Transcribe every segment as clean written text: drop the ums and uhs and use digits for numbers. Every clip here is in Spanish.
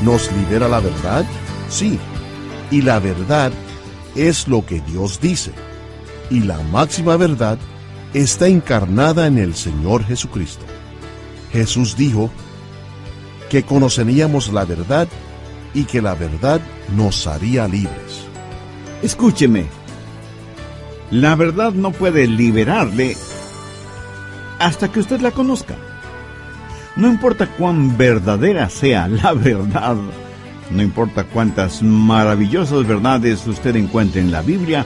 ¿Nos libera la verdad? Sí. Y la verdad es lo que Dios dice. Y la máxima verdad está encarnada en el Señor Jesucristo. Jesús dijo que conoceríamos la verdad y que la verdad nos haría libres. Escúcheme. La verdad no puede liberarle hasta que usted la conozca. No importa cuán verdadera sea la verdad, no importa cuántas maravillosas verdades usted encuentre en la Biblia,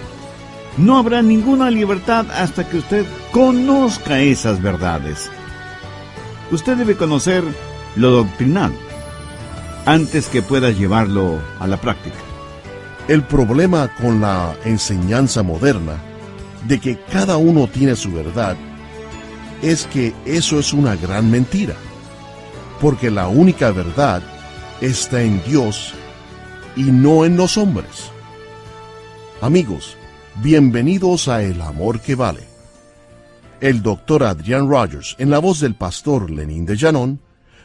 no habrá ninguna libertad hasta que usted conozca esas verdades. Usted debe conocer lo doctrinal antes que pueda llevarlo a la práctica. El problema con la enseñanza moderna de que cada uno tiene su verdad es que eso es una gran mentira, porque la única verdad está en Dios y no en los hombres. Amigos, bienvenidos a El Amor que Vale. El doctor Adrian Rogers, en la voz del pastor Lenín de Llanón,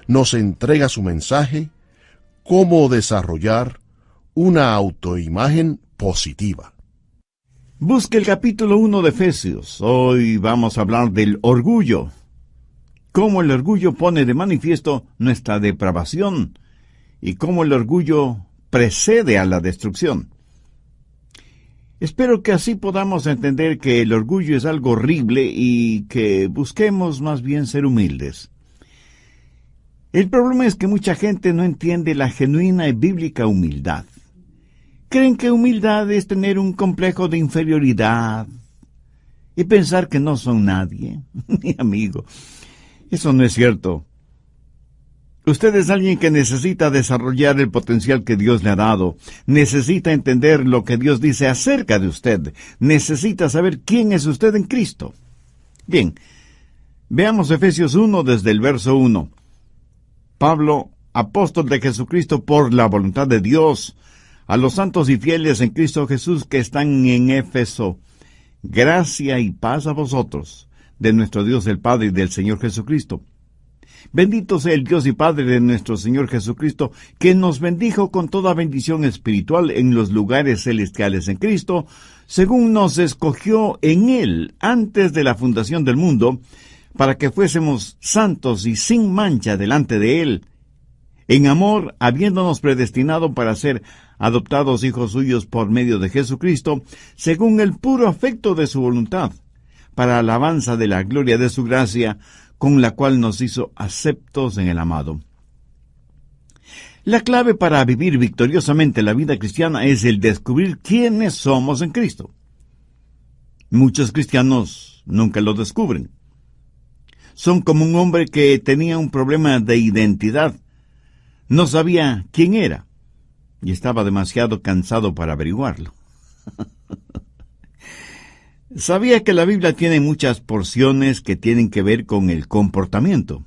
nos entrega su mensaje: cómo desarrollar una autoimagen positiva. Busque el capítulo 1 de Efesios. Hoy vamos a hablar del orgullo. Cómo el orgullo pone de manifiesto nuestra depravación y cómo el orgullo precede a la destrucción. Espero que así podamos entender que el orgullo es algo horrible y que busquemos más bien ser humildes. El problema es que mucha gente no entiende la genuina y bíblica humildad. Creen que humildad es tener un complejo de inferioridad y pensar que no son nadie. Mi amigo, eso no es cierto. Usted es alguien que necesita desarrollar el potencial que Dios le ha dado. Necesita entender lo que Dios dice acerca de usted. Necesita saber quién es usted en Cristo. Bien, veamos Efesios 1 desde el verso 1. Pablo, apóstol de Jesucristo por la voluntad de Dios, a los santos y fieles en Cristo Jesús que están en Éfeso, gracia y paz a vosotros, de nuestro Dios el Padre y del Señor Jesucristo. Bendito sea el Dios y Padre de nuestro Señor Jesucristo, que nos bendijo con toda bendición espiritual en los lugares celestiales en Cristo, según nos escogió en Él antes de la fundación del mundo, para que fuésemos santos y sin mancha delante de Él, en amor, habiéndonos predestinado para ser adoptados hijos suyos por medio de Jesucristo, según el puro afecto de su voluntad, para alabanza de la gloria de su gracia, con la cual nos hizo aceptos en el amado. La clave para vivir victoriosamente la vida cristiana es el descubrir quiénes somos en Cristo. Muchos cristianos nunca lo descubren. Son como un hombre que tenía un problema de identidad. No sabía quién era y estaba demasiado cansado para averiguarlo. Sabía que la Biblia tiene muchas porciones que tienen que ver con el comportamiento.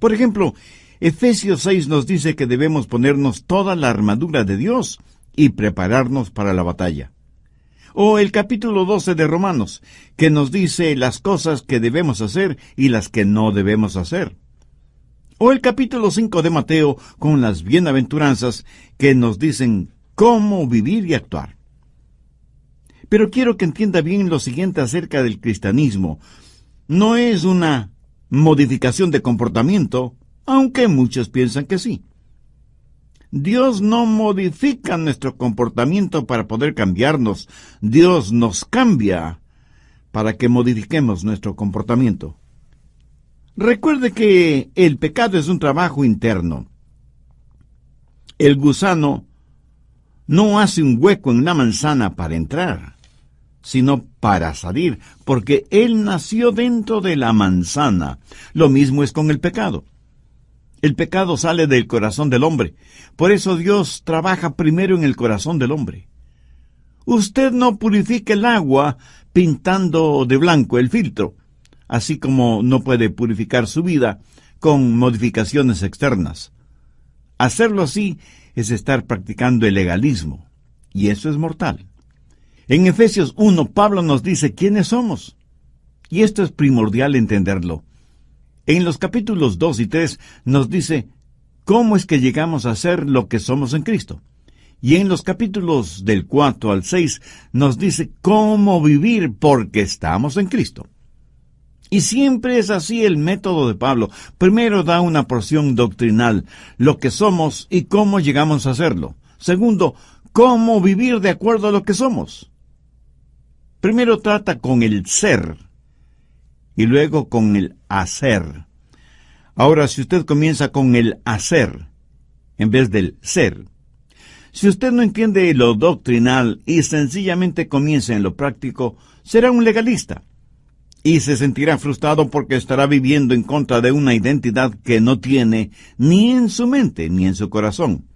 Por ejemplo, Efesios 6 nos dice que debemos ponernos toda la armadura de Dios y prepararnos para la batalla. O el capítulo 12 de Romanos, que nos dice las cosas que debemos hacer y las que no debemos hacer. O el capítulo 5 de Mateo, con las bienaventuranzas que nos dicen cómo vivir y actuar. Pero quiero que entienda bien lo siguiente acerca del cristianismo. No es una modificación de comportamiento, aunque muchos piensan que sí. Dios no modifica nuestro comportamiento para poder cambiarnos. Dios nos cambia para que modifiquemos nuestro comportamiento. Recuerde que el pecado es un trabajo interno. El gusano no hace un hueco en una manzana para entrar, sino para salir, porque él nació dentro de la manzana. Lo mismo es con el pecado. El pecado sale del corazón del hombre. Por eso Dios trabaja primero en el corazón del hombre. Usted no purifica el agua pintando de blanco el filtro, así como no puede purificar su vida con modificaciones externas. Hacerlo así es estar practicando el legalismo, y eso es mortal. En Efesios 1, Pablo nos dice quiénes somos, y esto es primordial entenderlo. En los capítulos 2 y 3 nos dice cómo es que llegamos a ser lo que somos en Cristo. Y en los capítulos del 4 al 6 nos dice cómo vivir porque estamos en Cristo. Y siempre es así el método de Pablo. Primero da una porción doctrinal, lo que somos y cómo llegamos a serlo. Segundo, cómo vivir de acuerdo a lo que somos. Primero trata con el ser y luego con el hacer. Ahora, si usted comienza con el hacer en vez del ser, si usted no entiende lo doctrinal y sencillamente comienza en lo práctico, será un legalista y se sentirá frustrado porque estará viviendo en contra de una identidad que no tiene ni en su mente ni en su corazón.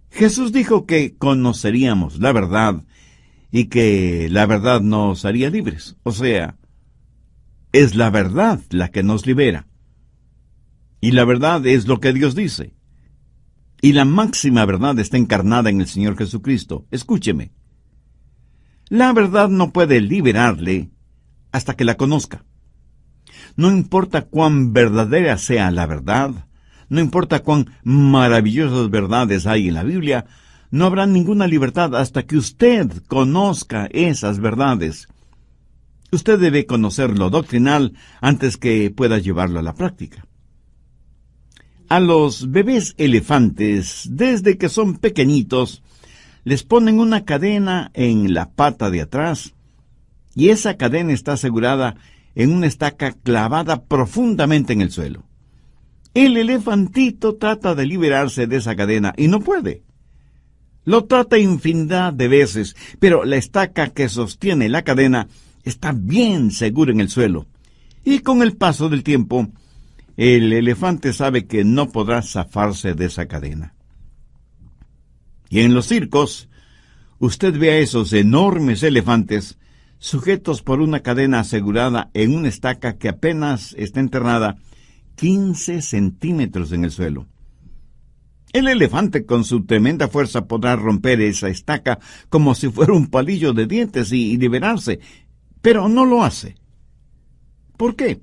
Jesús dijo que conoceríamos la verdad y que la verdad nos haría libres. O sea, es la verdad la que nos libera. Y la verdad es lo que Dios dice. Y la máxima verdad está encarnada en el Señor Jesucristo. Escúcheme. La verdad no puede liberarle hasta que la conozca. No importa cuán verdadera sea la verdad, no importa cuán maravillosas verdades hay en la Biblia, no habrá ninguna libertad hasta que usted conozca esas verdades. Usted debe conocer lo doctrinal antes que pueda llevarlo a la práctica. A los bebés elefantes, desde que son pequeñitos, les ponen una cadena en la pata de atrás y esa cadena está asegurada en una estaca clavada profundamente en el suelo. El elefantito trata de liberarse de esa cadena y no puede. Lo trata infinidad de veces, pero la estaca que sostiene la cadena está bien segura en el suelo. Y con el paso del tiempo, el elefante sabe que no podrá zafarse de esa cadena. Y en los circos, usted ve a esos enormes elefantes sujetos por una cadena asegurada en una estaca que apenas está enterrada 15 centímetros en el suelo. El elefante con su tremenda fuerza podrá romper esa estaca como si fuera un palillo de dientes y liberarse, pero no lo hace. ¿Por qué?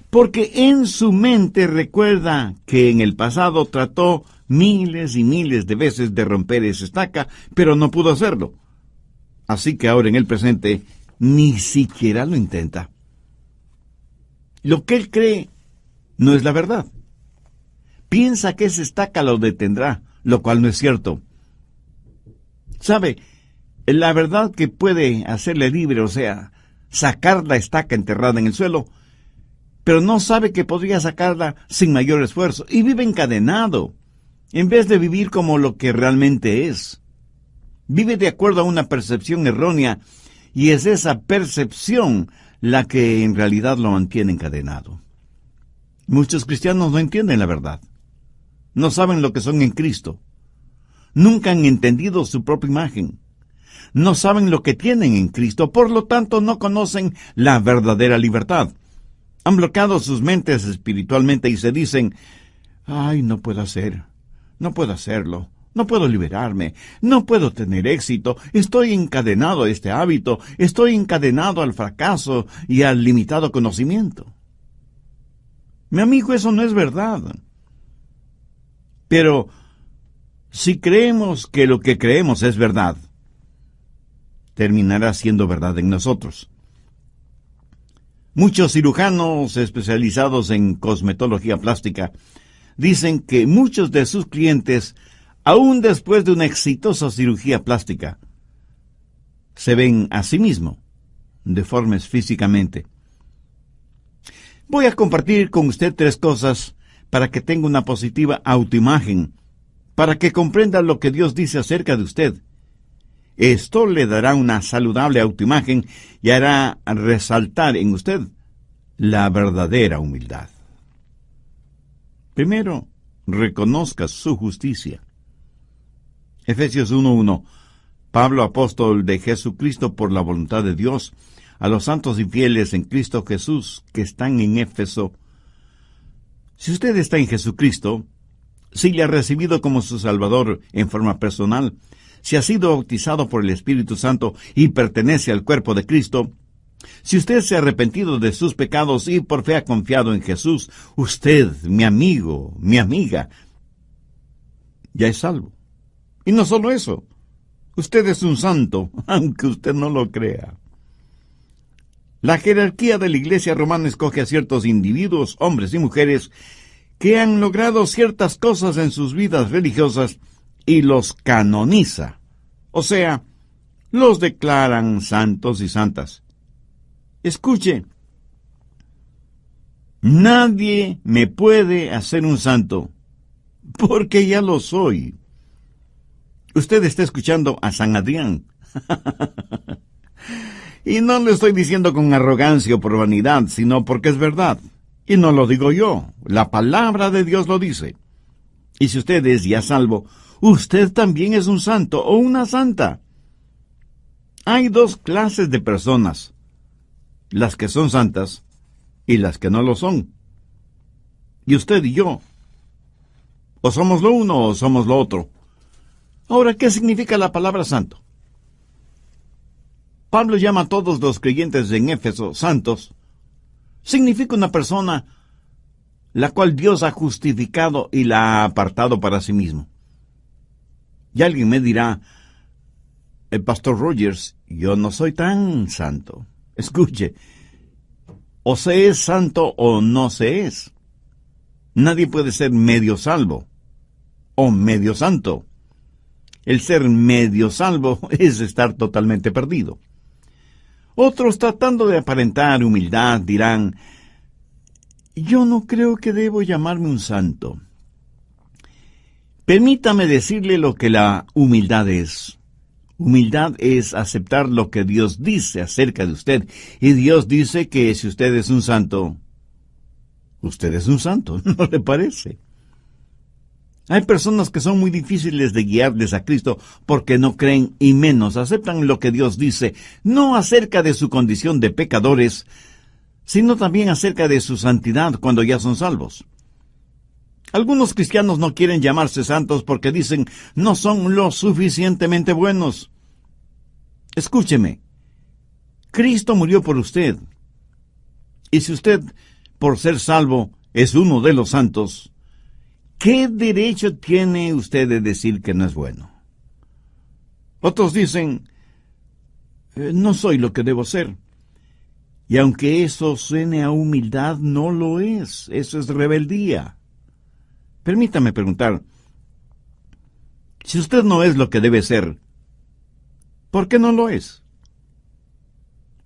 Porque en su mente recuerda que en el pasado trató miles y miles de veces de romper esa estaca, pero no pudo hacerlo. Así que ahora en el presente ni siquiera lo intenta. Lo que él cree no es la verdad. Piensa que esa estaca lo detendrá, lo cual no es cierto. ¿Sabe? La verdad que puede hacerle libre, o sea, sacar la estaca enterrada en el suelo, pero no sabe que podría sacarla sin mayor esfuerzo, y vive encadenado, en vez de vivir como lo que realmente es. Vive de acuerdo a una percepción errónea, y es esa percepción la que en realidad lo mantiene encadenado. Muchos cristianos no entienden la verdad. No saben lo que son en Cristo. Nunca han entendido su propia imagen. No saben lo que tienen en Cristo, por lo tanto no conocen la verdadera libertad. Han bloqueado sus mentes espiritualmente y se dicen, «Ay, no puedo hacerlo, no puedo liberarme, no puedo tener éxito, estoy encadenado a este hábito, estoy encadenado al fracaso y al limitado conocimiento». Mi amigo, eso no es verdad. Pero si creemos que lo que creemos es verdad, terminará siendo verdad en nosotros. Muchos cirujanos especializados en cosmetología plástica dicen que muchos de sus clientes, aún después de una exitosa cirugía plástica, se ven a sí mismos deformes físicamente. Voy a compartir con usted 3 cosas para que tenga una positiva autoimagen, para que comprenda lo que Dios dice acerca de usted. Esto le dará una saludable autoimagen y hará resaltar en usted la verdadera humildad. Primero, reconozca su justicia. Efesios 1:1. Pablo, apóstol de Jesucristo por la voluntad de Dios, a los santos y fieles en Cristo Jesús que están en Éfeso. Si usted está en Jesucristo, si le ha recibido como su Salvador en forma personal, si ha sido bautizado por el Espíritu Santo y pertenece al cuerpo de Cristo, Si usted se ha arrepentido de sus pecados y por fe ha confiado en Jesús, usted, mi amigo, mi amiga, ya es salvo. Y no solo eso, usted es un santo, aunque usted no lo crea. La jerarquía de la Iglesia romana escoge a ciertos individuos, hombres y mujeres, que han logrado ciertas cosas en sus vidas religiosas y los canoniza. O sea, los declaran santos y santas. Escuche, nadie me puede hacer un santo, porque ya lo soy. Usted está escuchando a San Adrián. Y no lo estoy diciendo con arrogancia o por vanidad, sino porque es verdad. Y no lo digo yo, la palabra de Dios lo dice. Y si usted es ya salvo, usted también es un santo o una santa. Hay dos clases de personas, las que son santas y las que no lo son. Y usted y yo, o somos lo uno o somos lo otro. Ahora, ¿qué significa la palabra santo? Pablo llama a todos los creyentes en Éfeso santos. Significa una persona la cual Dios ha justificado y la ha apartado para sí mismo. Y alguien me dirá, el pastor Rogers, yo no soy tan santo. Escuche, o se es santo o no se es. Nadie puede ser medio salvo o medio santo. El ser medio salvo es estar totalmente perdido. Otros, tratando de aparentar humildad, dirán, yo no creo que debo llamarme un santo. Permítame decirle lo que la humildad es. Humildad es aceptar lo que Dios dice acerca de usted. Y Dios dice que si usted es un santo, usted es un santo, ¿no le parece? Hay personas que son muy difíciles de guiarles a Cristo porque no creen y menos aceptan lo que Dios dice, no acerca de su condición de pecadores, sino también acerca de su santidad cuando ya son salvos. Algunos cristianos no quieren llamarse santos porque dicen no son lo suficientemente buenos. Escúcheme, Cristo murió por usted. Y si usted, por ser salvo, es uno de los santos, ¿qué derecho tiene usted de decir que no es bueno? Otros dicen, no soy lo que debo ser. Y aunque eso suene a humildad, no lo es. Eso es rebeldía. Permítame preguntar, si usted no es lo que debe ser, ¿por qué no lo es?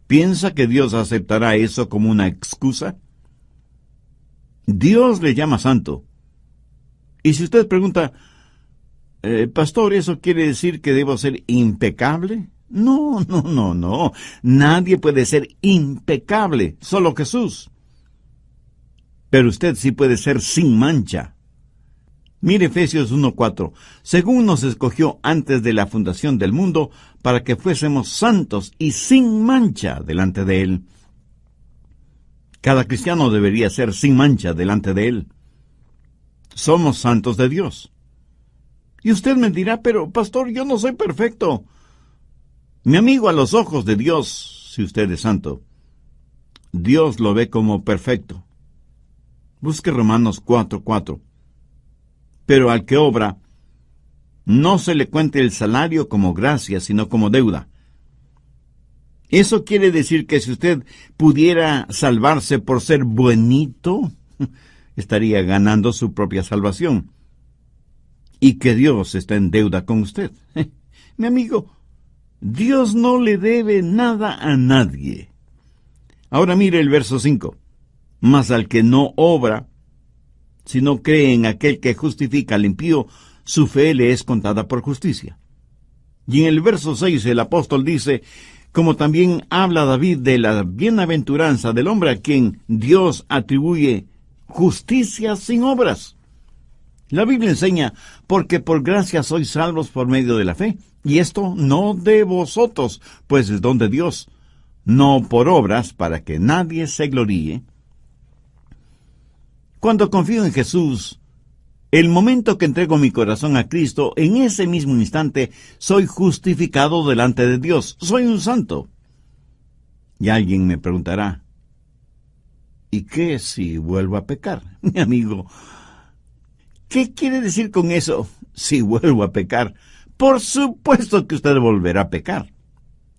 ¿Piensa que Dios aceptará eso como una excusa? Dios le llama santo. Y si usted pregunta, pastor, ¿eso quiere decir que debo ser impecable? No. Nadie puede ser impecable, solo Jesús. Pero usted sí puede ser sin mancha. Mire Efesios 1:4. Según nos escogió antes de la fundación del mundo, para que fuésemos santos y sin mancha delante de Él. Cada cristiano debería ser sin mancha delante de Él. Somos santos de Dios. Y usted me dirá, pero pastor, yo no soy perfecto. Mi amigo, a los ojos de Dios, si usted es santo, Dios lo ve como perfecto. Busque Romanos 4:4. Pero al que obra, no se le cuente el salario como gracia, sino como deuda. Eso quiere decir que si usted pudiera salvarse por ser buenito, estaría ganando su propia salvación. Y que Dios está en deuda con usted. Mi amigo, Dios no le debe nada a nadie. Ahora mire el verso 5. Mas al que no obra, si no cree en aquel que justifica al impío, su fe le es contada por justicia. Y en el verso 6 el apóstol dice, como también habla David de la bienaventuranza del hombre a quien Dios atribuye justicia sin obras. La Biblia enseña, porque por gracia sois salvos por medio de la fe, y esto no de vosotros, pues es don de Dios, no por obras, para que nadie se gloríe. Cuando confío en Jesús, el momento que entrego mi corazón a Cristo, en ese mismo instante soy justificado delante de Dios. Soy un santo. Y alguien me preguntará, ¿y qué si vuelvo a pecar? Mi amigo, ¿qué quiere decir con eso? Si vuelvo a pecar, por supuesto que usted volverá a pecar.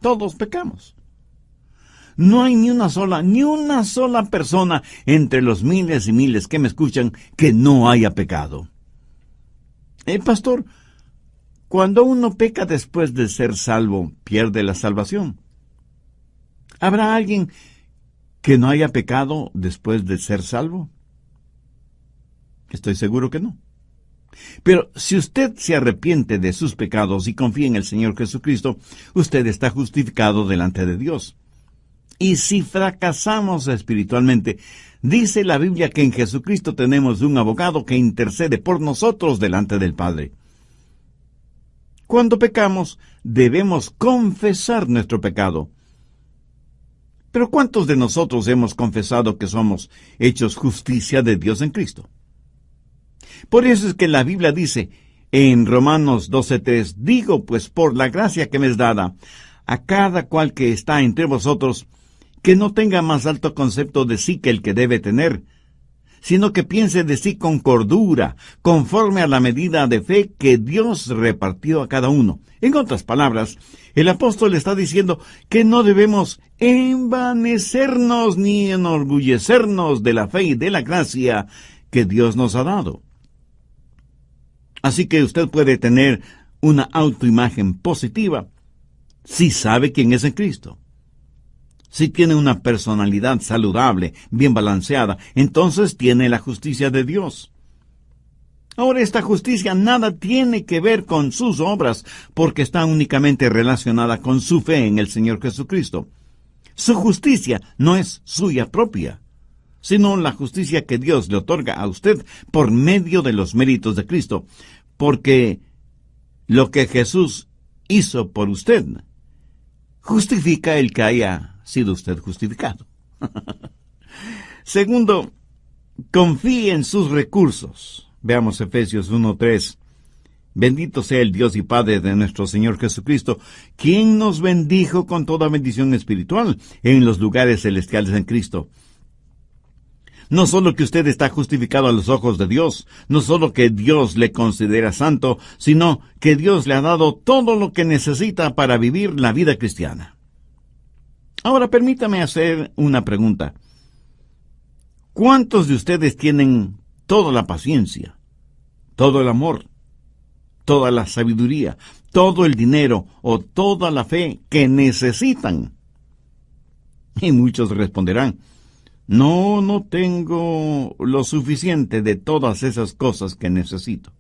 Todos pecamos. No hay ni una sola persona entre los miles y miles que me escuchan que no haya pecado. Pastor, cuando uno peca después de ser salvo, pierde la salvación. ¿Habrá alguien que no haya pecado después de ser salvo? Estoy seguro que no. Pero si usted se arrepiente de sus pecados y confía en el Señor Jesucristo, usted está justificado delante de Dios. Y si fracasamos espiritualmente, dice la Biblia que en Jesucristo tenemos un abogado que intercede por nosotros delante del Padre. Cuando pecamos, debemos confesar nuestro pecado. Pero ¿cuántos de nosotros hemos confesado que somos hechos justicia de Dios en Cristo? Por eso es que la Biblia dice en Romanos 12:3, digo pues por la gracia que me es dada, a cada cual que está entre vosotros, que no tenga más alto concepto de sí que el que debe tener, sino que piense de sí con cordura, conforme a la medida de fe que Dios repartió a cada uno. En otras palabras, el apóstol está diciendo que no debemos envanecernos ni enorgullecernos de la fe y de la gracia que Dios nos ha dado. Así que usted puede tener una autoimagen positiva si sabe quién es en Cristo. Si tiene una personalidad saludable, bien balanceada, entonces tiene la justicia de Dios. Ahora, esta justicia nada tiene que ver con sus obras, porque está únicamente relacionada con su fe en el Señor Jesucristo. Su justicia no es suya propia, sino la justicia que Dios le otorga a usted por medio de los méritos de Cristo, porque lo que Jesús hizo por usted justifica el que haya sido usted justificado. Segundo, confíe en sus recursos. Veamos Efesios 1:3. Bendito sea el Dios y Padre de nuestro Señor Jesucristo, quien nos bendijo con toda bendición espiritual en los lugares celestiales en Cristo. No solo que usted está justificado a los ojos de Dios, no solo que Dios le considera santo, sino que Dios le ha dado todo lo que necesita para vivir la vida cristiana. Ahora permítame hacer una pregunta. ¿Cuántos de ustedes tienen toda la paciencia, todo el amor, toda la sabiduría, todo el dinero o toda la fe que necesitan? Y muchos responderán, no tengo lo suficiente de todas esas cosas que necesito.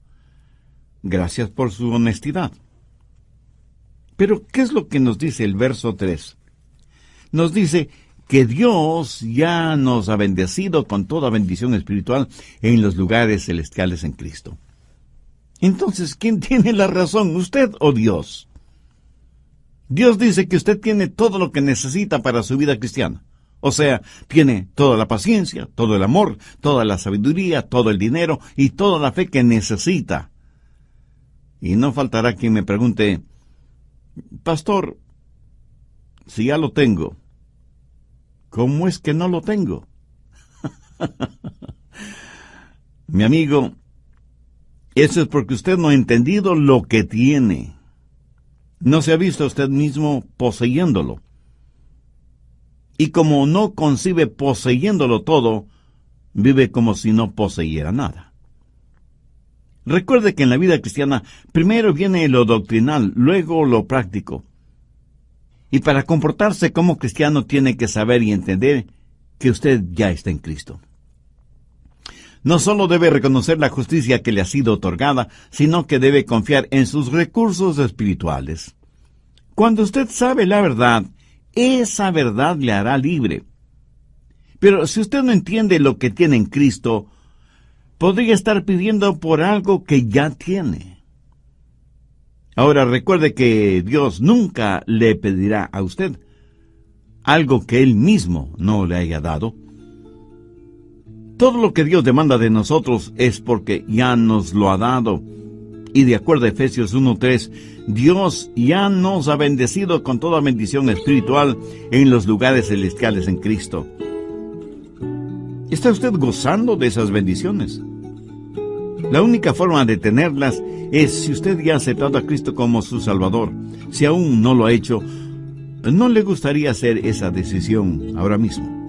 Gracias por su honestidad. Pero, ¿qué es lo que nos dice el verso 3? Nos dice que Dios ya nos ha bendecido con toda bendición espiritual en los lugares celestiales en Cristo. Entonces, ¿quién tiene la razón, usted o Dios? Dios dice que usted tiene todo lo que necesita para su vida cristiana. O sea, tiene toda la paciencia, todo el amor, toda la sabiduría, todo el dinero y toda la fe que necesita. Y no faltará quien me pregunte, pastor, si ya lo tengo, ¿cómo es que no lo tengo? Mi amigo, eso es porque usted no ha entendido lo que tiene. No se ha visto a usted mismo poseyéndolo. Y como no concibe poseyéndolo todo, vive como si no poseyera nada. Recuerde que en la vida cristiana primero viene lo doctrinal, luego lo práctico. Y para comportarse como cristiano tiene que saber y entender que usted ya está en Cristo. No solo debe reconocer la justicia que le ha sido otorgada, sino que debe confiar en sus recursos espirituales. Cuando usted sabe la verdad, esa verdad le hará libre. Pero si usted no entiende lo que tiene en Cristo, podría estar pidiendo por algo que ya tiene. Ahora recuerde que Dios nunca le pedirá a usted algo que Él mismo no le haya dado. Todo lo que Dios demanda de nosotros es porque ya nos lo ha dado. Y de acuerdo a Efesios 1:3, Dios ya nos ha bendecido con toda bendición espiritual en los lugares celestiales en Cristo. ¿Está usted gozando de esas bendiciones? La única forma de tenerlas es si usted ya ha aceptado a Cristo como su Salvador. Si aún no lo ha hecho, ¿no le gustaría hacer esa decisión ahora mismo?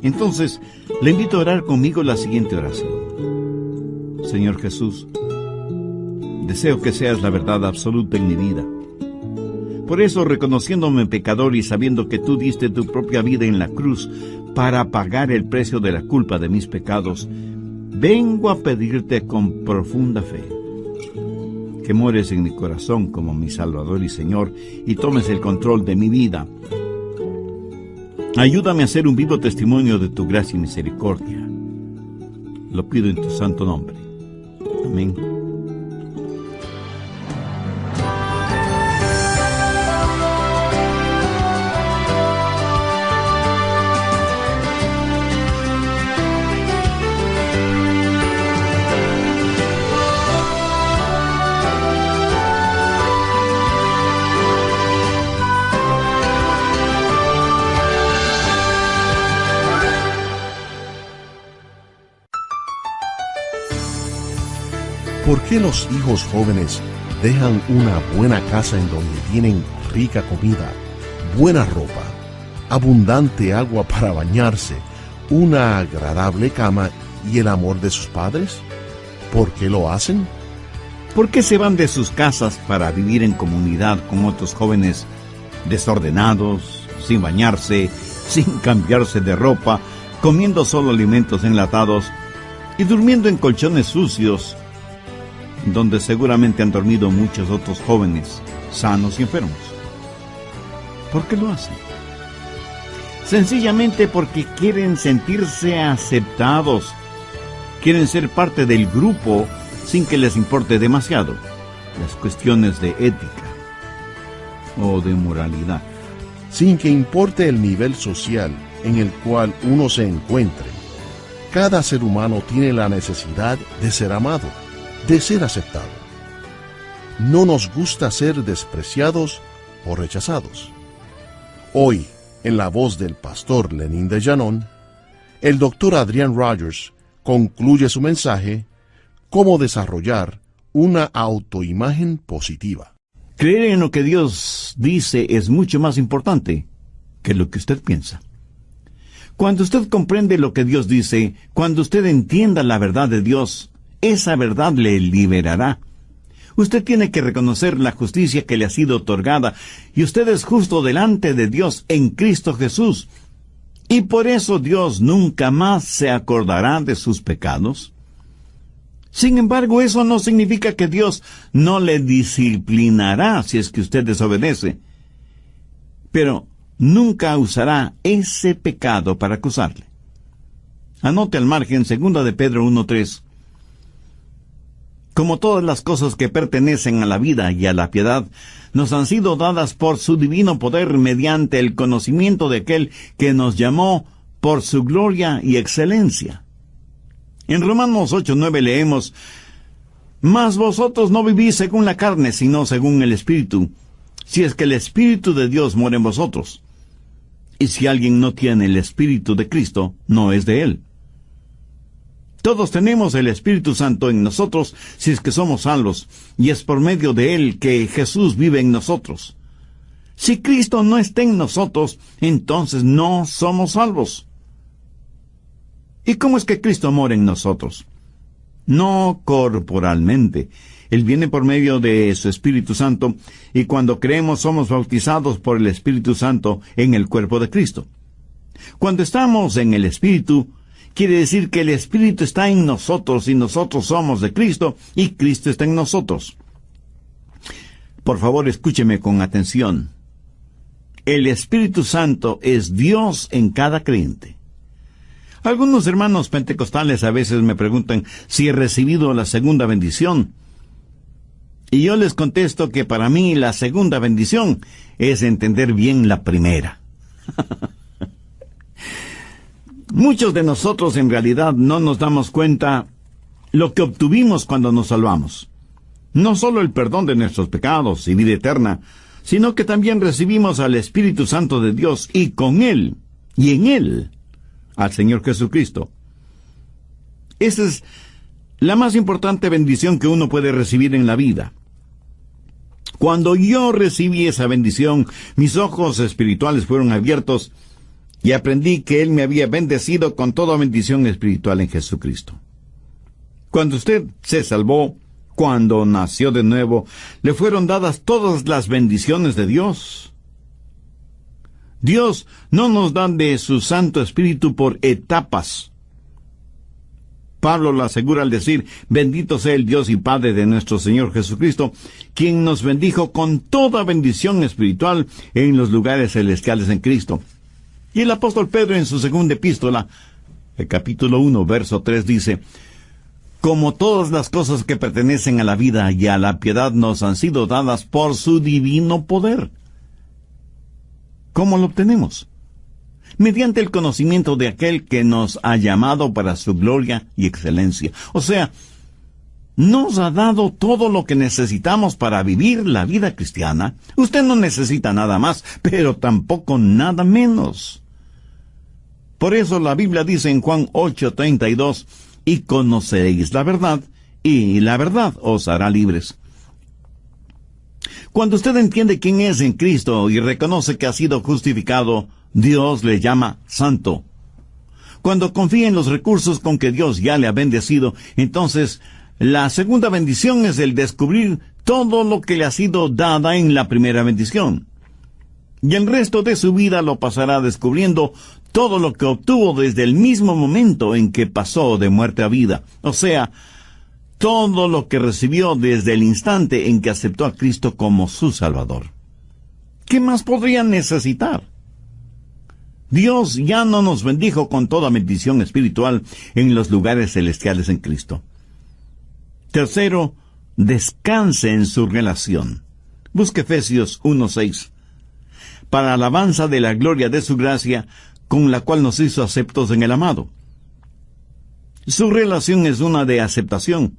Entonces, le invito a orar conmigo la siguiente oración. Señor Jesús, deseo que seas la verdad absoluta en mi vida. Por eso, reconociéndome pecador y sabiendo que tú diste tu propia vida en la cruz para pagar el precio de la culpa de mis pecados, vengo a pedirte con profunda fe que mores en mi corazón como mi Salvador y Señor y tomes el control de mi vida. Ayúdame a ser un vivo testimonio de tu gracia y misericordia. Lo pido en tu santo nombre. Amén. ¿Por qué los hijos jóvenes dejan una buena casa en donde tienen rica comida, buena ropa, abundante agua para bañarse, una agradable cama y el amor de sus padres? ¿Por qué lo hacen? ¿Por qué se van de sus casas para vivir en comunidad con otros jóvenes desordenados, sin bañarse, sin cambiarse de ropa, comiendo solo alimentos enlatados y durmiendo en colchones sucios, donde seguramente han dormido muchos otros jóvenes sanos y enfermos? ¿Por qué lo hacen? Sencillamente porque quieren sentirse aceptados, quieren ser parte del grupo sin que les importe demasiado las cuestiones de ética o de moralidad. Sin que importe el nivel social en el cual uno se encuentre, cada ser humano tiene la necesidad de ser amado, de ser aceptado. No nos gusta ser despreciados o rechazados. Hoy, en la voz del pastor Lenín de Llanón, el doctor Adrian Rogers concluye su mensaje: cómo desarrollar una autoimagen positiva. Creer en lo que Dios dice es mucho más importante que lo que usted piensa. Cuando usted comprende lo que Dios dice, cuando usted entienda la verdad de Dios, esa verdad le liberará. Usted tiene que reconocer la justicia que le ha sido otorgada, y usted es justo delante de Dios en Cristo Jesús. Y por eso Dios nunca más se acordará de sus pecados. Sin embargo, eso no significa que Dios no le disciplinará si es que usted desobedece. Pero nunca usará ese pecado para acusarle. Anote al margen 2 de Pedro 1:3. Como todas las cosas que pertenecen a la vida y a la piedad, nos han sido dadas por su divino poder mediante el conocimiento de aquel que nos llamó por su gloria y excelencia. En Romanos 8:9 leemos: Mas vosotros no vivís según la carne, sino según el Espíritu, si es que el Espíritu de Dios mora en vosotros. Y si alguien no tiene el Espíritu de Cristo, no es de él. Todos tenemos el Espíritu Santo en nosotros si es que somos salvos, y es por medio de él que Jesús vive en nosotros. Si Cristo no está en nosotros, entonces no somos salvos. ¿Y cómo es que Cristo mora en nosotros? No corporalmente. Él viene por medio de su Espíritu Santo, y cuando creemos somos bautizados por el Espíritu Santo en el cuerpo de Cristo. Cuando estamos en el Espíritu, quiere decir que el Espíritu está en nosotros y nosotros somos de Cristo y Cristo está en nosotros. Por favor, escúcheme con atención. El Espíritu Santo es Dios en cada creyente. Algunos hermanos pentecostales a veces me preguntan si he recibido la segunda bendición. Y yo les contesto que para mí la segunda bendición es entender bien la primera. Muchos de nosotros en realidad no nos damos cuenta lo que obtuvimos cuando nos salvamos. no solo el perdón de nuestros pecados y vida eterna, sino que también recibimos al Espíritu Santo de Dios y con Él, y en Él, al Señor Jesucristo. Esa es la más importante bendición que uno puede recibir en la vida. Cuando yo recibí esa bendición, mis ojos espirituales fueron abiertos y aprendí que Él me había bendecido con toda bendición espiritual en Jesucristo. Cuando usted se salvó, cuando nació de nuevo, le fueron dadas todas las bendiciones de Dios. Dios no nos da de su Santo Espíritu por etapas. Pablo lo asegura al decir: bendito sea el Dios y Padre de nuestro Señor Jesucristo, quien nos bendijo con toda bendición espiritual en los lugares celestiales en Cristo. Y el apóstol Pedro en su segunda epístola, el capítulo 1, verso 3 dice: como todas las cosas que pertenecen a la vida y a la piedad nos han sido dadas por su divino poder. ¿Cómo lo obtenemos? Mediante el conocimiento de aquel que nos ha llamado para su gloria y excelencia. O sea, nos ha dado todo lo que necesitamos para vivir la vida cristiana. Usted no necesita nada más, pero tampoco nada menos. Por eso la Biblia dice en Juan 8:32, y conoceréis la verdad, y la verdad os hará libres. Cuando usted entiende quién es en Cristo y reconoce que ha sido justificado, Dios le llama santo. Cuando confía en los recursos con que Dios ya le ha bendecido, entonces la segunda bendición es el descubrir todo lo que le ha sido dada en la primera bendición. Y el resto de su vida lo pasará descubriendo todo lo que obtuvo desde el mismo momento en que pasó de muerte a vida. O sea, todo lo que recibió desde el instante en que aceptó a Cristo como su Salvador. ¿Qué más podría necesitar? Dios ya no nos bendijo con toda bendición espiritual en los lugares celestiales en Cristo. Tercero, descanse en su relación. Busque Efesios 1:6. Para alabanza de la gloria de su gracia, con la cual nos hizo aceptos en el amado. Su relación es una de aceptación.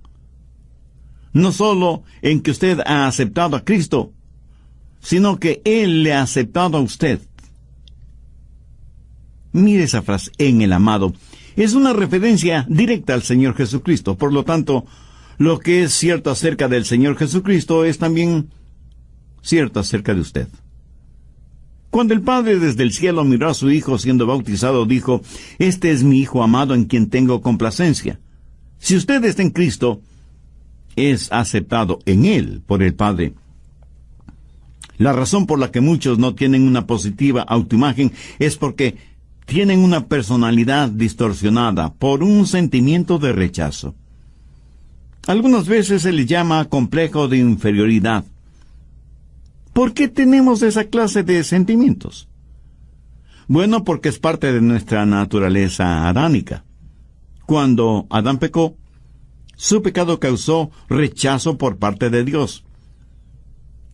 No solo en que usted ha aceptado a Cristo, sino que Él le ha aceptado a usted. Mire esa frase, en el amado. Es una referencia directa al Señor Jesucristo. Por lo tanto, lo que es cierto acerca del Señor Jesucristo es también cierto acerca de usted. Cuando el Padre desde el cielo miró a su Hijo siendo bautizado, dijo: este es mi Hijo amado en quien tengo complacencia. Si usted está en Cristo, es aceptado en Él por el Padre. La razón por la que muchos no tienen una positiva autoimagen es porque tienen una personalidad distorsionada por un sentimiento de rechazo. Algunas veces se les llama complejo de inferioridad. ¿Por qué tenemos esa clase de sentimientos? Bueno, porque es parte de nuestra naturaleza adánica. Cuando Adán pecó, su pecado causó rechazo por parte de Dios.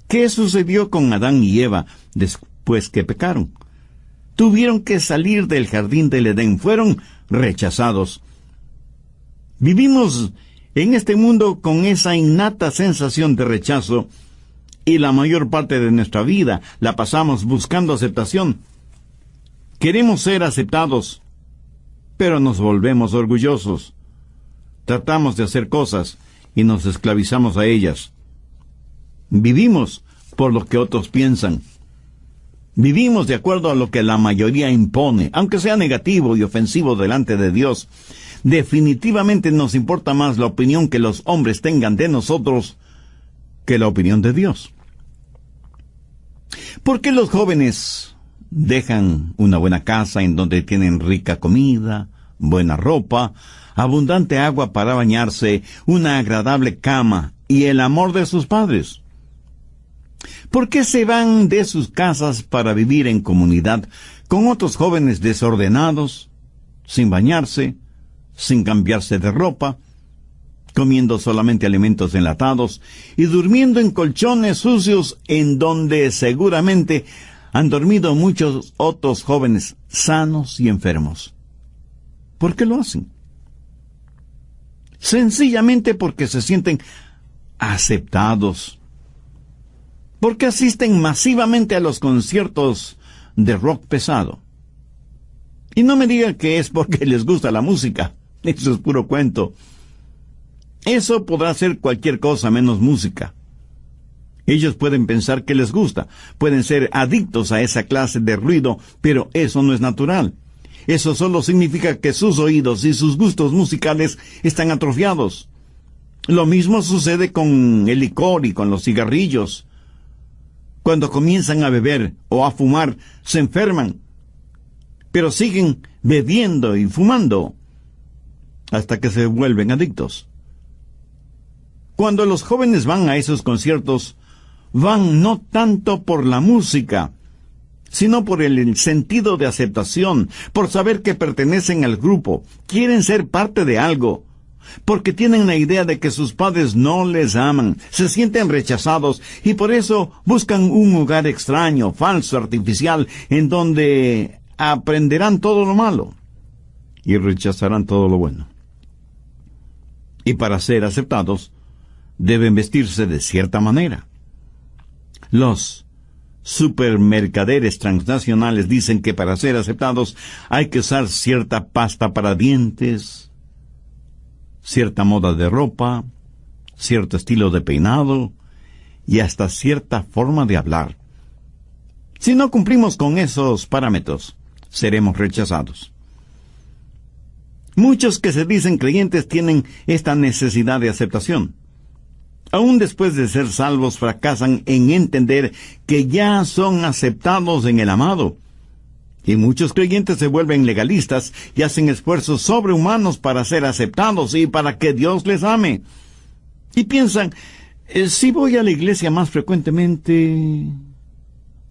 ¿Qué sucedió con Adán y Eva después que pecaron? Tuvieron que salir del jardín del Edén, fueron rechazados. Vivimos en este mundo con esa innata sensación de rechazo, y la mayor parte de nuestra vida la pasamos buscando aceptación. Queremos ser aceptados, pero nos volvemos orgullosos. Tratamos de hacer cosas y nos esclavizamos a ellas. Vivimos por lo que otros piensan. Vivimos de acuerdo a lo que la mayoría impone, aunque sea negativo y ofensivo delante de Dios. Definitivamente nos importa más la opinión que los hombres tengan de nosotros que la opinión de Dios. ¿Por qué los jóvenes dejan una buena casa en donde tienen rica comida, buena ropa, abundante agua para bañarse, una agradable cama y el amor de sus padres? ¿Por qué se van de sus casas para vivir en comunidad con otros jóvenes desordenados, sin bañarse, sin cambiarse de ropa, comiendo solamente alimentos enlatados y durmiendo en colchones sucios en donde seguramente han dormido muchos otros jóvenes sanos y enfermos? ¿Por qué lo hacen? Sencillamente porque se sienten aceptados. ¿Por qué asisten masivamente a los conciertos de rock pesado? Y no me diga que es porque les gusta la música. Eso es puro cuento. Eso podrá ser cualquier cosa menos música. Ellos pueden pensar que les gusta, pueden ser adictos a esa clase de ruido, pero eso no es natural. Eso solo significa que sus oídos y sus gustos musicales están atrofiados. Lo mismo sucede con el licor y con los cigarrillos. Cuando comienzan a beber o a fumar, se enferman, pero siguen bebiendo y fumando hasta que se vuelven adictos. Cuando los jóvenes van a esos conciertos, van no tanto por la música, sino por el sentido de aceptación, por saber que pertenecen al grupo, quieren ser parte de algo, porque tienen la idea de que sus padres no les aman, se sienten rechazados y por eso buscan un lugar extraño, falso, artificial, en donde aprenderán todo lo malo y rechazarán todo lo bueno. Y para ser aceptados, deben vestirse de cierta manera. Los supermercaderes transnacionales dicen que para ser aceptados hay que usar cierta pasta para dientes, cierta moda de ropa, cierto estilo de peinado y hasta cierta forma de hablar. Si no cumplimos con esos parámetros, seremos rechazados. Muchos que se dicen creyentes tienen esta necesidad de aceptación. Aún después de ser salvos, fracasan en entender que ya son aceptados en el amado. Y muchos creyentes se vuelven legalistas y hacen esfuerzos sobrehumanos para ser aceptados y para que Dios les ame. Y piensan, si voy a la iglesia más frecuentemente,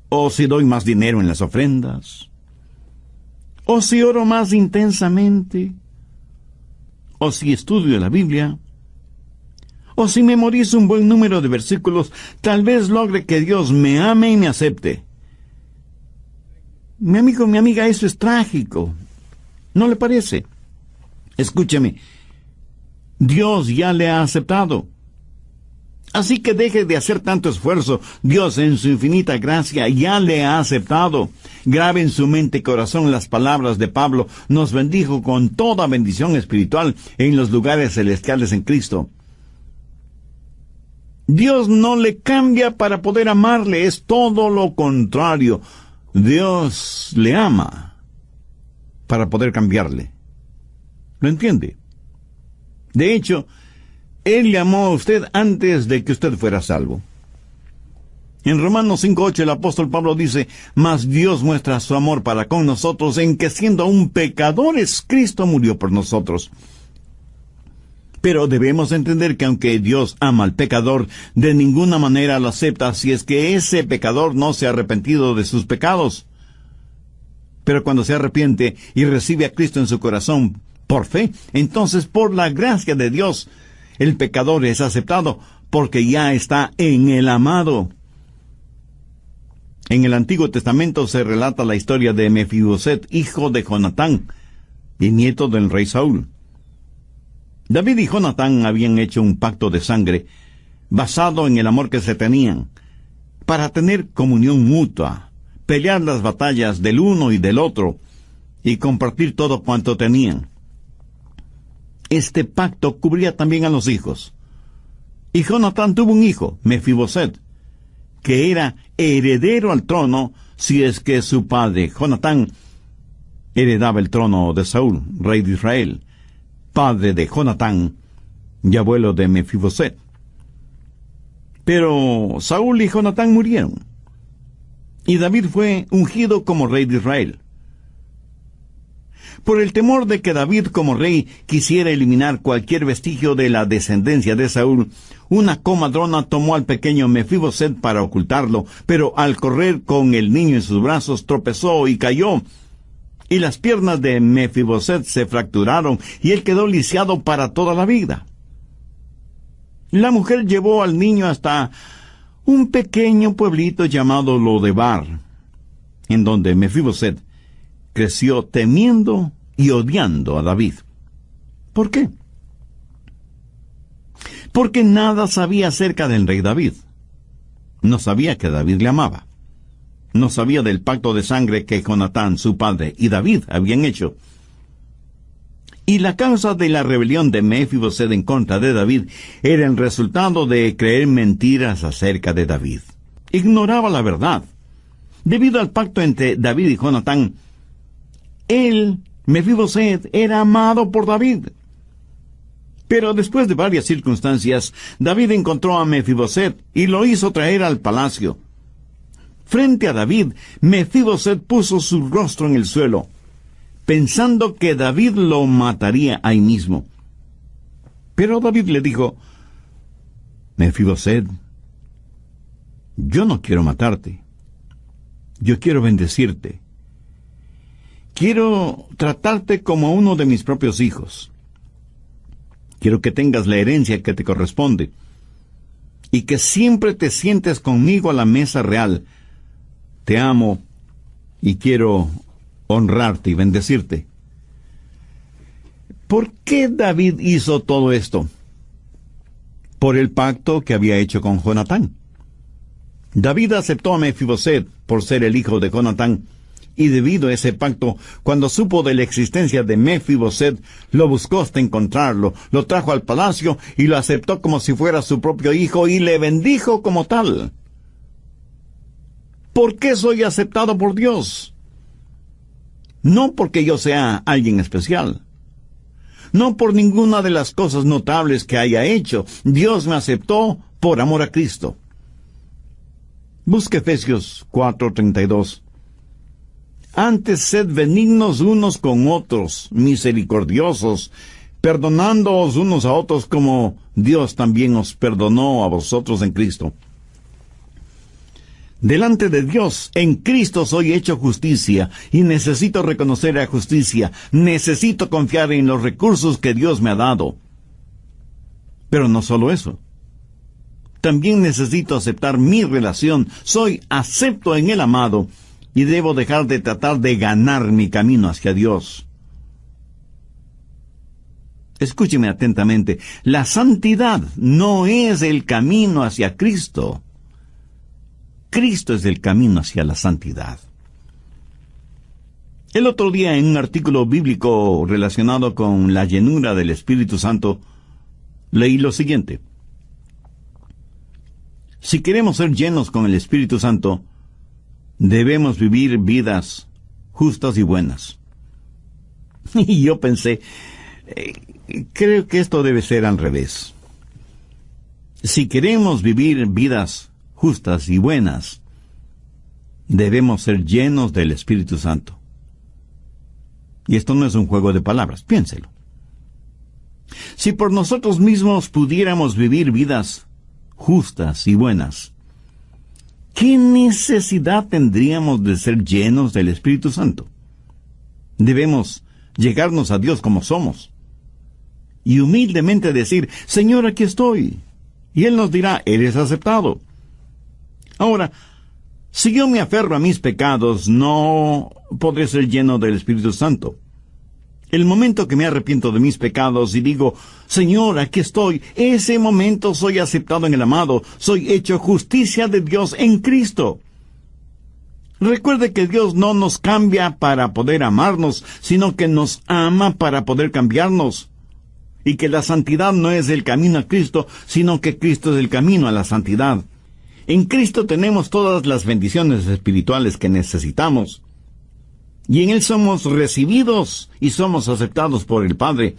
o si doy más dinero en las ofrendas, o si oro más intensamente, o si estudio la Biblia, o si memorizo un buen número de versículos, tal vez logre que Dios me ame y me acepte. Mi amigo, mi amiga, eso es trágico. ¿No le parece? Escúcheme, Dios ya le ha aceptado. Así que deje de hacer tanto esfuerzo. Dios en su infinita gracia ya le ha aceptado. Grabe en su mente y corazón las palabras de Pablo. Nos bendijo con toda bendición espiritual en los lugares celestiales en Cristo. Dios no le cambia para poder amarle, es todo lo contrario. Dios le ama para poder cambiarle. ¿Lo entiende? De hecho, Él le amó a usted antes de que usted fuera salvo. En Romanos 5:8 el apóstol Pablo dice, mas Dios muestra su amor para con nosotros en que siendo aún pecadores, Cristo murió por nosotros. Pero debemos entender que aunque Dios ama al pecador, de ninguna manera lo acepta si es que ese pecador no se ha arrepentido de sus pecados. Pero cuando se arrepiente y recibe a Cristo en su corazón por fe, entonces por la gracia de Dios, el pecador es aceptado porque ya está en el amado. En el Antiguo Testamento se relata la historia de Mefiboset, hijo de Jonatán y nieto del rey Saúl. David y Jonatán habían hecho un pacto de sangre basado en el amor que se tenían, para tener comunión mutua, pelear las batallas del uno y del otro, y compartir todo cuanto tenían. Este pacto cubría también a los hijos. Y Jonatán tuvo un hijo, Mefiboset, que era heredero al trono si es que su padre, Jonatán, heredaba el trono de Saúl, rey de Israel, padre de Jonatán y abuelo de Mefiboset. Pero Saúl y Jonatán murieron, y David fue ungido como rey de Israel. Por el temor de que David como rey quisiera eliminar cualquier vestigio de la descendencia de Saúl, una comadrona tomó al pequeño Mefiboset para ocultarlo, pero al correr con el niño en sus brazos tropezó y cayó, y las piernas de Mefiboset se fracturaron, y él quedó lisiado para toda la vida. La mujer llevó al niño hasta un pequeño pueblito llamado Lodebar, en donde Mefiboset creció temiendo y odiando a David. ¿Por qué? porque nada sabía acerca del rey David. No sabía que David le amaba. No sabía del pacto de sangre que Jonatán, su padre, y David habían hecho. Y la causa de la rebelión de Mefiboset en contra de David era el resultado de creer mentiras acerca de David. Ignoraba la verdad. Debido al pacto entre David y Jonatán, él, Mefiboset, era amado por David. Pero después de varias circunstancias, David encontró a Mefiboset y lo hizo traer al palacio. Frente a David, Mefiboset puso su rostro en el suelo, pensando que David lo mataría ahí mismo. Pero David le dijo: Mefiboset, yo no quiero matarte. Yo quiero bendecirte. Quiero tratarte como uno de mis propios hijos. Quiero que tengas la herencia que te corresponde y que siempre te sientes conmigo a la mesa real. Te amo y quiero honrarte y bendecirte. ¿Por qué David hizo todo esto? Por el pacto que había hecho con Jonatán. David aceptó a Mefiboset por ser el hijo de Jonatán, y debido a ese pacto, cuando supo de la existencia de Mefiboset, lo buscó hasta encontrarlo, lo trajo al palacio y lo aceptó como si fuera su propio hijo y le bendijo como tal. ¿Por qué soy aceptado por Dios? No porque yo sea alguien especial. No por ninguna de las cosas notables que haya hecho. Dios me aceptó por amor a Cristo. Busque Efesios 4:32. Antes sed benignos unos con otros, misericordiosos, perdonándoos unos a otros como Dios también os perdonó a vosotros en Cristo. Delante de Dios, en Cristo soy hecho justicia, y necesito reconocer la justicia, necesito confiar en los recursos que Dios me ha dado. Pero no solo eso. También necesito aceptar mi relación, soy acepto en el amado, y debo dejar de tratar de ganar mi camino hacia Dios. Escúcheme atentamente, la santidad no es el camino hacia Cristo. Cristo es el camino hacia la santidad. El otro día, en un artículo bíblico relacionado con la llenura del Espíritu Santo, leí lo siguiente. Si queremos ser llenos con el Espíritu Santo, debemos vivir vidas justas y buenas. Y yo pensé, creo que esto debe ser al revés. Si queremos vivir vidas justas y buenas, debemos ser llenos del Espíritu Santo. Y esto no es un juego de palabras, piénselo. Si por nosotros mismos pudiéramos vivir vidas justas y buenas, ¿qué necesidad tendríamos de ser llenos del Espíritu Santo? Debemos llegarnos a Dios como somos y humildemente decir: Señor, aquí estoy. Y Él nos dirá: eres aceptado. Ahora, si yo me aferro a mis pecados, no podré ser lleno del Espíritu Santo. El momento que me arrepiento de mis pecados y digo: Señor, aquí estoy, ese momento soy aceptado en el amado, soy hecho justicia de Dios en Cristo. Recuerde que Dios no nos cambia para poder amarnos, sino que nos ama para poder cambiarnos. Y que la santidad no es el camino a Cristo, sino que Cristo es el camino a la santidad. En Cristo tenemos todas las bendiciones espirituales que necesitamos. Y en Él somos recibidos y somos aceptados por el Padre.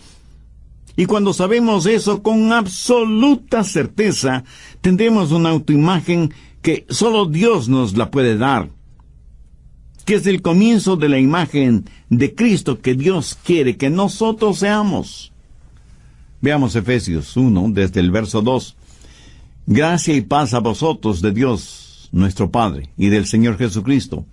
Y cuando sabemos eso con absoluta certeza, tendremos una autoimagen que solo Dios nos la puede dar, que es el comienzo de la imagen de Cristo que Dios quiere que nosotros seamos. Veamos Efesios 1, desde el verso 2. Gracia y paz a vosotros de Dios, nuestro Padre, y del Señor Jesucristo.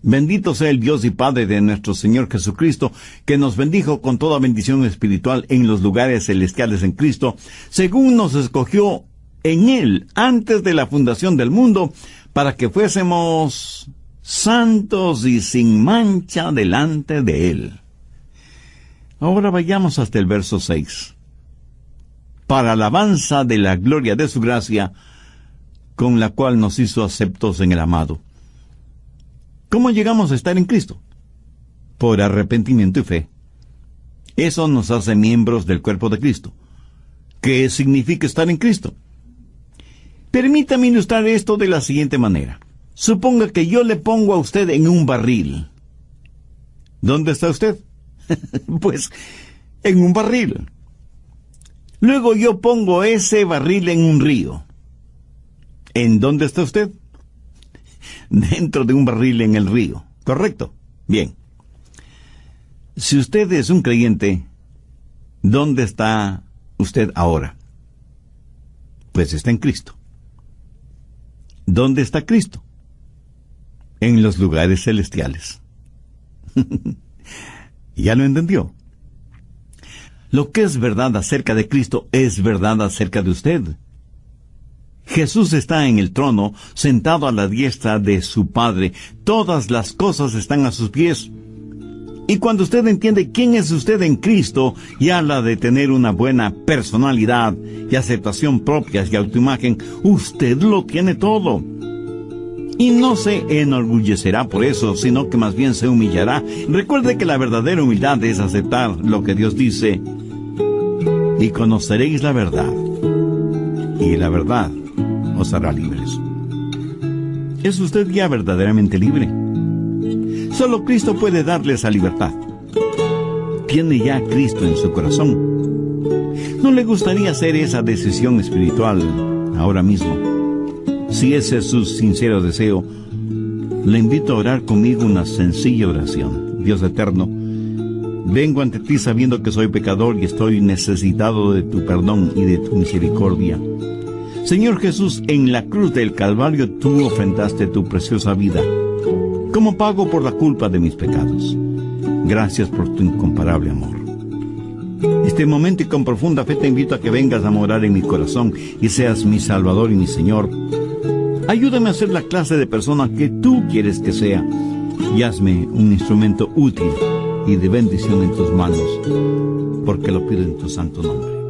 Bendito sea el Dios y Padre de nuestro Señor Jesucristo, que nos bendijo con toda bendición espiritual en los lugares celestiales en Cristo, según nos escogió en Él antes de la fundación del mundo, para que fuésemos santos y sin mancha delante de Él. Ahora vayamos hasta el verso 6. para alabanza de la gloria de su gracia, con la cual nos hizo aceptos en el amado. ¿Cómo llegamos a estar en Cristo? Por arrepentimiento y fe. Eso nos hace miembros del cuerpo de Cristo. ¿Qué significa estar en Cristo? Permítame ilustrar esto de la siguiente manera. Suponga que yo le pongo a usted en un barril. ¿Dónde está usted? Pues en un barril. Luego yo pongo ese barril en un río. ¿En dónde está usted? Dentro de un barril en el río. ¿Correcto? Bien. Si usted es un creyente, ¿dónde está usted ahora? Pues está en Cristo. ¿Dónde está Cristo? En los lugares celestiales. ¿Ya lo entendió? Lo que es verdad acerca de Cristo es verdad acerca de usted. Jesús está en el trono, sentado a la diestra de su Padre. Todas las cosas están a sus pies. Y cuando usted entiende quién es usted en Cristo y habla de tener una buena personalidad y aceptación propia y autoimagen, usted lo tiene todo. Y no se enorgullecerá por eso, sino que más bien se humillará. Recuerde que la verdadera humildad es aceptar lo que Dios dice. Y conoceréis la verdad, y la verdad os hará libres. ¿Es usted ya verdaderamente libre? Solo Cristo puede darle esa libertad. ¿Tiene ya a Cristo en su corazón? ¿No le gustaría hacer esa decisión espiritual ahora mismo? Si ese es su sincero deseo, le invito a orar conmigo una sencilla oración. Dios eterno, vengo ante ti sabiendo que soy pecador y estoy necesitado de tu perdón y de tu misericordia. Señor Jesús, en la cruz del Calvario tú ofrendaste tu preciosa vida como pago por la culpa de mis pecados. Gracias por tu incomparable amor. Este momento y con profunda fe te invito a que vengas a morar en mi corazón y seas mi Salvador y mi Señor. Ayúdame a ser la clase de persona que tú quieres que sea y hazme un instrumento útil y de bendición en tus manos, porque lo pido en tu santo nombre.